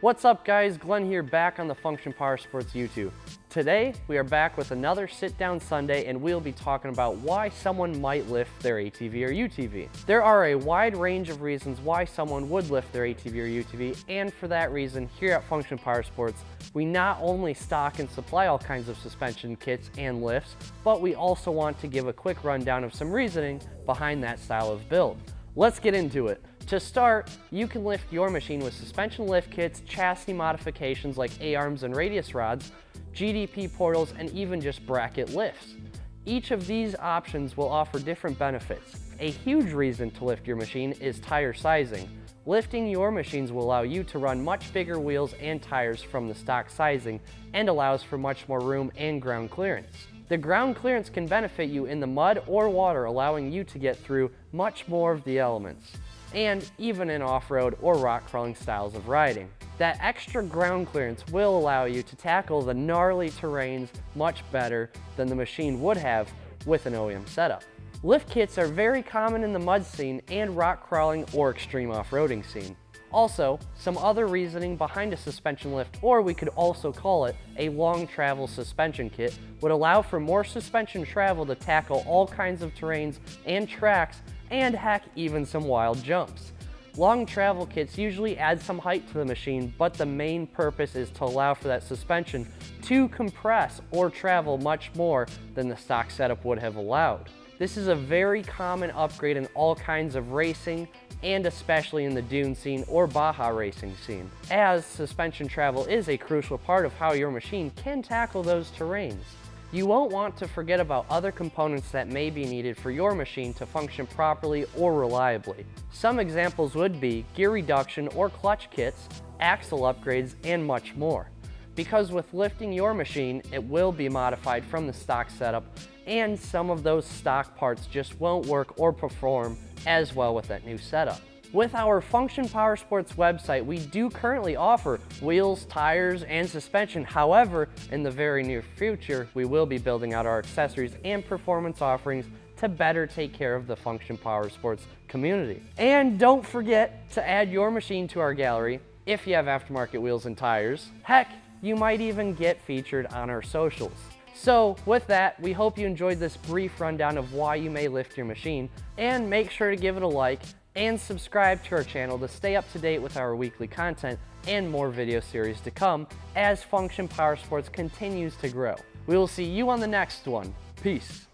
What's up guys, Glenn here back on the Function Powersports YouTube. Today we are back with another sit down Sunday and we'll be talking about why someone might lift their ATV or UTV. There are a wide range of reasons why someone would lift their ATV or UTV, and for that reason here at Function Powersports we not only stock and supply all kinds of suspension kits and lifts, but we also want to give a quick rundown of some reasoning behind that style of build. Let's get into it. To start, you can lift your machine with suspension lift kits, chassis modifications like A-arms and radius rods, GDP portals, and even just bracket lifts. Each of these options will offer different benefits. A huge reason to lift your machine is tire sizing. Lifting your machines will allow you to run much bigger wheels and tires from the stock sizing and allows for much more room and ground clearance. The ground clearance can benefit you in the mud or water, allowing you to get through much more of the elements, and even in off-road or rock crawling styles of riding. That extra ground clearance will allow you to tackle the gnarly terrains much better than the machine would have with an OEM setup. Lift kits are very common in the mud scene and rock crawling or extreme off-roading scene. Also, some other reasoning behind a suspension lift, or we could also call it a long travel suspension kit, would allow for more suspension travel to tackle all kinds of terrains and tracks, and heck, even some wild jumps. Long travel kits usually add some height to the machine, but the main purpose is to allow for that suspension to compress or travel much more than the stock setup would have allowed. This is a very common upgrade in all kinds of racing, and especially in the dune scene or Baja racing scene, as suspension travel is a crucial part of how your machine can tackle those terrains. You won't want to forget about other components that may be needed for your machine to function properly or reliably. Some examples would be gear reduction or clutch kits, axle upgrades, and much more. Because with lifting your machine, it will be modified from the stock setup, and some of those stock parts just won't work or perform as well with that new setup. With our Function Powersports website, we do currently offer wheels, tires, and suspension. However, in the very near future, we will be building out our accessories and performance offerings to better take care of the Function Powersports community. And don't forget to add your machine to our gallery if you have aftermarket wheels and tires. Heck, you might even get featured on our socials. So with that, we hope you enjoyed this brief rundown of why you may lift your machine, and make sure to give it a like and subscribe to our channel to stay up to date with our weekly content and more video series to come as Function Powersports continues to grow. We will see you on the next one. Peace.